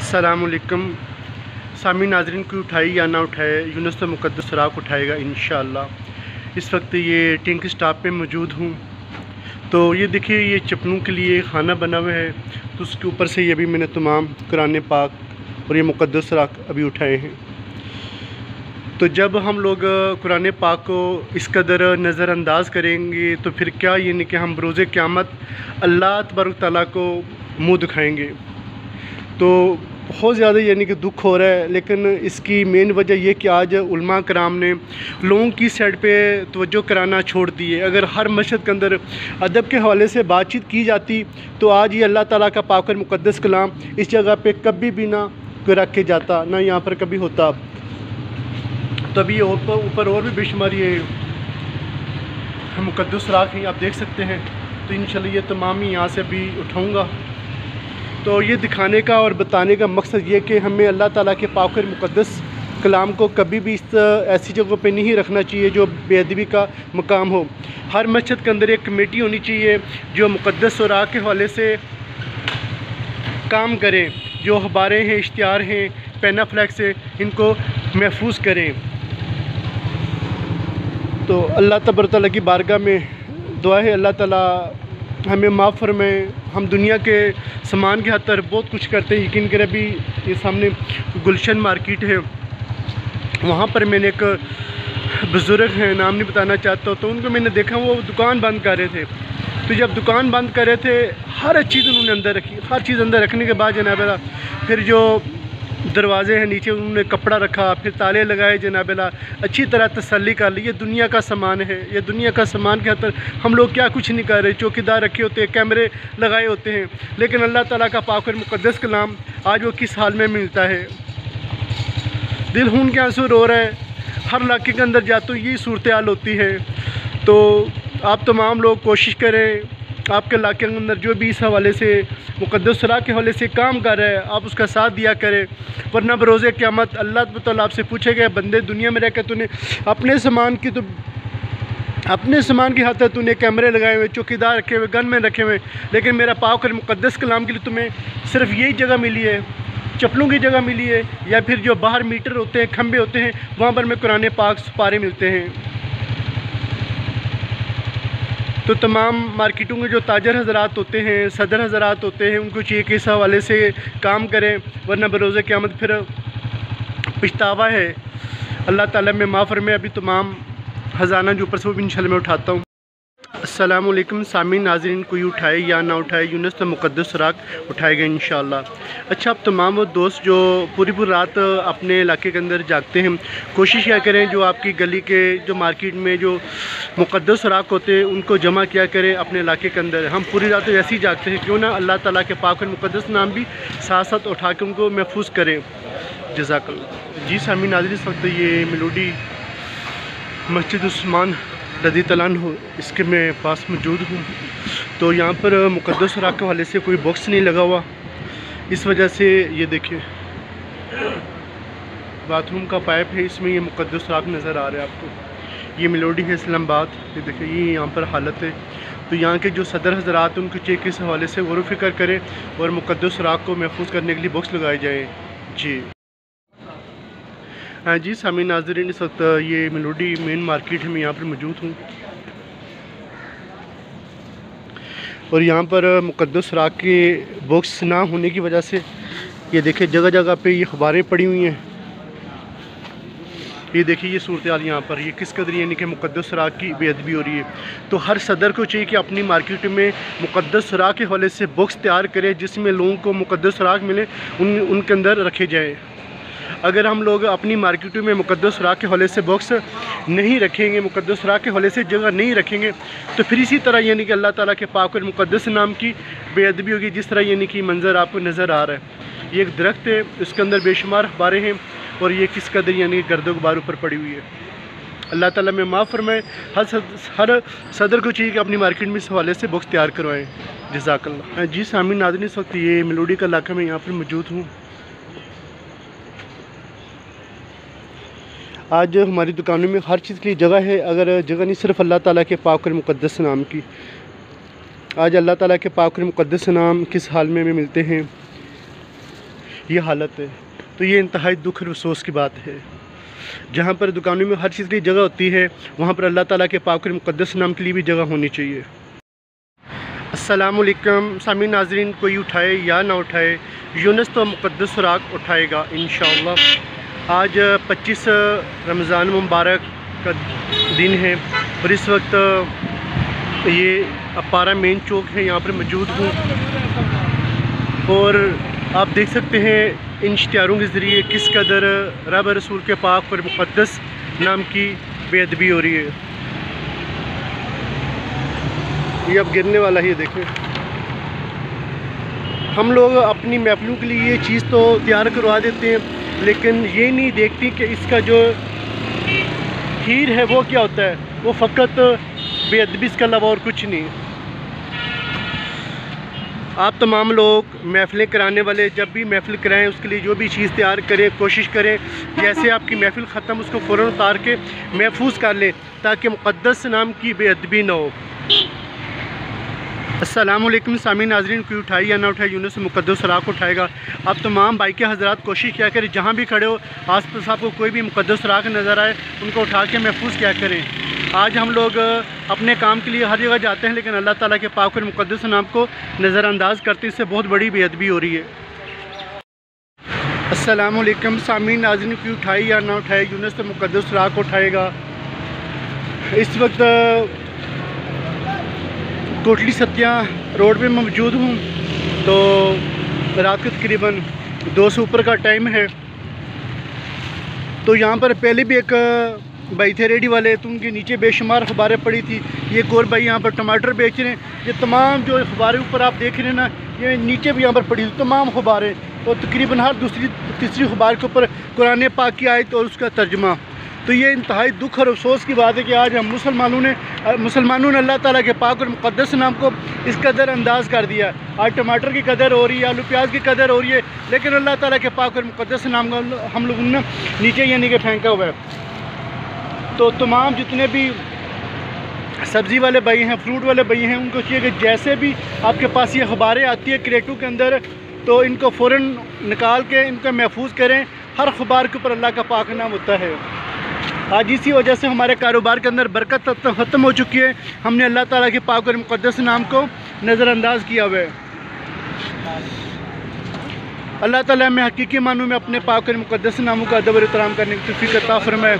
अस्सलामुअलैकुम। सामी नाज़रीन को उठाए या ना उठाए, यूनुस तो मुक़द्दस सुराग़ उठाएगा इंशाअल्लाह। इस वक्त ये टिंक स्टॉप पे मौजूद हूँ। तो ये देखिए, ये चप्पलों के लिए खाना बना हुआ है, तो उसके ऊपर से ये भी मैंने तमाम कुरान पाक और ये मुक़द्दस सुराग़ अभी उठाए हैं। तो जब हम लोग कुरान पाक को इस कदर नज़रअंदाज करेंगे तो फिर क्या, यानी कि हम रोज़े क़यामत अल्लाह तबारक तआला को मुँह दिखाएंगे। तो बहुत ज़्यादा यानी कि दुख हो रहा है, लेकिन इसकी मेन वजह यह कि आज उलमा कराम ने लोगों की साइड पे तवज्जो कराना छोड़ दी है। अगर हर मस्जिद के अंदर अदब के हवाले से बातचीत की जाती तो आज ये अल्लाह ताला का पाक और मुक़द्दस कलाम इस जगह पे कभी भी ना रख के जाता, ना यहाँ पर कभी होता। तभी ये ऊपर और भी बेशुमार ये मुक़द्दस सुराग़ हैं, आप देख सकते हैं। तो इंशाअल्लाह ये तमाम ही यहाँ से अभी उठाऊँगा। तो ये दिखाने का और बताने का मकसद ये कि हमें अल्लाह ताला के पाक और मुक़द्दस कलाम को कभी भी ऐसी जगहों पे नहीं रखना चाहिए जो बेअदबी का मकाम हो। हर मस्जिद के अंदर एक कमेटी होनी चाहिए जो मुक़द्दस सुराग़ के हवाले से काम करें, जो अखबारें हैं, इश्तिहार हैं, पेना फ्लैक्स है, इनको महफूज करें। तो अल्लाह तबारक तआला की बारगाह में दुआ है, अल्लाह ताला हमें माफ़ फरमाए। हम दुनिया के सामान के खातिर बहुत कुछ करते हैं। यकीन करें, अभी ये सामने गुलशन मार्केट है, वहाँ पर मैंने एक बुज़ुर्ग हैं, नाम नहीं बताना चाहता, तो उनको मैंने देखा वो दुकान बंद कर रहे थे। तो जब दुकान बंद कर रहे थे, हर चीज़ उन्होंने अंदर रखी। हर चीज़ अंदर रखने के बाद जनाब फिर जो दरवाजे हैं नीचे उन्होंने कपड़ा रखा, फिर ताले लगाए जनाब, अच्छी तरह तसल्ली कर ली। ये दुनिया का सामान है, ये दुनिया का सामान के अंदर हम लोग क्या कुछ नहीं कर रहे। चौकीदार रखे होते हैं, कैमरे लगाए होते हैं, लेकिन अल्लाह ताला का पाक और मुक़द्दस कलाम आज वो किस हाल में मिलता है। दिल खून के आंसू रो रहा है। हर इलाके के अंदर जाते यही सूरत हाल होती है। तो आप तमाम लोग कोशिश करें, आपके इलाके के अंदर जो भी इस हवाले से मुक़द्दस सुराग़ के हवाले से काम कर रहा है, आप उसका साथ दिया करें। वरना बरोज़े क़यामत अल्लाह ताला आपसे पूछेगा, बंदे दुनिया में रहकर तूने अपने सामान की खातिर तूने कैमरे लगाए हुए, चौकीदार रखे हुए, गन में रखे हुए, लेकिन मेरा पाक और मुक़द्दस कलाम के लिए तुम्हें सिर्फ यही जगह मिली है, चप्पलों की जगह मिली है, या फिर जो बाहर मीटर होते हैं, खंबे होते हैं, वहाँ पर में कुरान पाक सुपारे मिलते हैं। तो तमाम मार्केटों के जो ताजर हज़रात होते हैं, सदर हज़रात होते हैं, उनको चाहिए कि इस हवाले से काम करें, वरना बरोज़े क़यामत फिर पछतावा है। अल्लाह ताला में माफ़ फरमाए। अभी तमाम ख़जाना जो ऊपर से वो भी इंशाअल्लाह मैं उठाता हूँ। अस्सलामुअलैकुम सामीन नाज़रीन, कोई उठाए या ना उठाए, यूनुस तो मुक़द्दस सुराग़ उठाएगा इंशाअल्लाह। अच्छा, आप तमाम वो दोस्त जो पूरी रात अपने इलाके के अंदर जागते हैं, कोशिश क्या करें जो आपकी गली के जो मार्केट में जो मुक़द्दस सुराग़ होते हैं उनको जमा किया करें अपने इलाके के अंदर। हम पूरी रात ऐसे ही जागते हैं, क्यों ना अल्लाह ताला के पाक और मुक़द्दस नाम भी साथ साथ उठा के उनको महफूज करें। जज़ाकल्लाह। जी सामीन नाज़रीन, इस वक्त ये मेलोडी मस्जिद उस्मान रज़ी तआला अन्हु इसके मैं पास मौजूद हूँ। तो यहाँ पर मुक़द्दस सुराग़ के हवाले से कोई बॉक्स नहीं लगा हुआ, इस वजह से ये देखिए बाथरूम का पाइप है, इसमें ये मुक़द्दस सुराग़ नज़र आ रहा है आपको। ये मेलोडी है इस्लामाबाद, ये देखिए ये यहाँ पर हालत है। तो यहाँ के जो सदर हज़रात हैं उनको चाहिए कि इस हवाले से गौर फ़िक्र करें और मुक़द्दस सुराग़ को महफूज करने के लिए बॉक्स लगाए जाएँ। जी हाँ जी सामीन नाज़रीन, इस वक्त ये मेलोडी मेन मार्केट है, मैं यहाँ पर मौजूद हूँ। और यहाँ पर मुक़द्दस सुराग़ के बॉक्स ना होने की वजह से ये देखिए जगह जगह पे ये अखबारें पड़ी हुई हैं। ये देखिए ये सूरत हाल यहाँ पर, ये किस कदर यानी कि मुक़द्दस सुराग़ की बेअदबी हो रही है। तो हर सदर को चाहिए कि अपनी मार्केट में मुक़द्दस सुराग़ के हवाले से बॉक्स तैयार करे जिसमें लोगों को मुक़द्दस सुराग़ मिले, उनके अंदर रखे जाए। अगर हम लोग अपनी मार्केटों में मुक़द्दस सुराग़ के हवाले से बॉक्स नहीं रखेंगे, मुक़द्दस सुराग़ के हवाले से जगह नहीं रखेंगे, तो फिर इसी तरह यानी कि अल्लाह ताला के पाक और मुक़द्दस नाम की बेअदबी होगी। जिस तरह यानी कि मंज़र आपको नज़र आ रहा है, ये एक दरख्त है, इसके अंदर बेशुमार अखबारें हैं और ये किस कदर यानी गर्दो गुबार ऊपर पड़ी हुई है। अल्लाह ताला में माफ़ फरमाए। हर सदर को चाहिए कि अपनी मार्केट में इस हवाले से बॉक्स तैयार करवाएँ। जज़ाकल्लाह। जी सामीन नाज़रीन, इस वक्त ये मेलोडी का इलाका में यहाँ पर मौजूद हूँ। आज हमारी दुकानों में हर चीज़ के लिए जगह है। अगर जगह नहीं, सिर्फ अल्लाह ताला के पाक और मुक़द्दस नाम की। आज अल्लाह ताला के पाक और मुक़द्दस नाम किस हाल में मिलते हैं, ये हालत है। तो ये इंतहाई दुख और अफसोस की बात है। जहाँ पर दुकानों में हर चीज़ की जगह होती है, वहाँ पर अल्लाह ताला के पाक और मुक़द्दस नाम के लिए भी जगह होनी चाहिए। अस्सलामुअलैकुम सामीन नाज़रीन, कोई उठाए या ना उठाए, यूनुस तो मुक़द्दस सुराग उठाएगा इंशाअल्लाह। आज 25 रमज़ान मुबारक का दिन है और इस वक्त ये अपारा मेन चौक है, यहाँ पर मौजूद हूँ और आप देख सकते हैं इन इश्तिहारों के ज़रिए किस कदर रब रसूल के पाक और मुक़द्दस नाम की बेअदबी हो रही है। ये अब गिरने वाला ही देखें। हम लोग अपनी महफिलों के लिए ये चीज़ तो तैयार करवा देते हैं, लेकिन ये नहीं देखती कि इसका जो खीर है वो क्या होता है। वो फ़कत बेअदबी इसके अलावा और कुछ नहीं। आप तमाम लोग महफिलें कराने वाले जब भी महफिल कराएं, उसके लिए जो भी चीज़ तैयार करें, कोशिश करें जैसे आपकी महफिल ख़त्म उसको फ़ौरन उतार के महफूज कर लें ताकि मुक़द्दस नाम की बेअदबी ना हो। अस्सलामुअलैकुम सामीन नाज़रीन, कोई उठाई या ना उठाए, यूनुस मुक़द्दस सुराग उठाएगा। आप तमाम भाई के हज़रात कोशिश क्या करें, जहाँ भी खड़े हो आस पास आपको कोई भी मुक़द्दस सुराग नज़र आए उनको उठा के महफूज क्या करें। आज हम लोग अपने काम के लिए हर जगह जाते हैं, लेकिन अल्लाह ताला के पाक और मुक़द्दस नाम को नज़रअंदाज करते हैं, इससे बहुत बड़ी बेअदबी हो रही है। अस्सलामुअलैकुम सामीन नाज़रीन, कोई उठाई या ना उठाए, यूनुस तो मुक़द्दस सुराग उठाएगा। इस वक्त कोटली सत्या रोड पे मौजूद हूँ। तो रात के तकरीबन 2 से ऊपर का टाइम है। तो यहाँ पर पहले भी एक भाई थे रेडी वाले, तो उनके नीचे बेशुमार अखबारें पड़ी थी। ये एक और भाई यहाँ पर टमाटर बेच रहे हैं। ये तमाम जो अखबारें ऊपर आप देख रहे हैं ना, ये नीचे भी यहाँ पर पड़ी थी तमाम अखबारें। और तकरीबन हर दूसरी तीसरी अखबार के ऊपर कुरान पाक की आयत और उसका तर्जुमा। तो ये इंतहाई दुख और अफसोस की बात है कि आज हम मुसलमानों ने अल्लाह ताला के पाक और मुक़द्दस नाम को इस कदर अंदाज कर दिया। आज टमाटर की कदर हो रही है, आलू प्याज की कदर हो रही है, लेकिन अल्लाह ताला के पाक और मुक़द्दस नाम को हम लोगों ने नीचे यानी कि फेंका हुआ है। तो तमाम जितने भी सब्ज़ी वाले भाई हैं, फ्रूट वाले भाई हैं, उनको चाहिए कि जैसे भी आपके पास ये अखबारें आती है क्रेटों के अंदर, तो इनको फ़ौरन निकाल के इनको महफूज करें। हर अखबार के ऊपर अल्लाह का पाक नाम होता है। आज इसी वजह से हमारे कारोबार के अंदर बरकत ख़त्म हो चुकी है। हमने अल्लाह ताला के पाक और मुक़द्दस नाम को नज़रअंदाज किया हुआ है। अल्लाह ताला हमें हकीकी मानों में अपने पाक और मुक़द्दस नामों का अदब और एहतराम करने की तौफ़ीक़ अता फ़रमाए।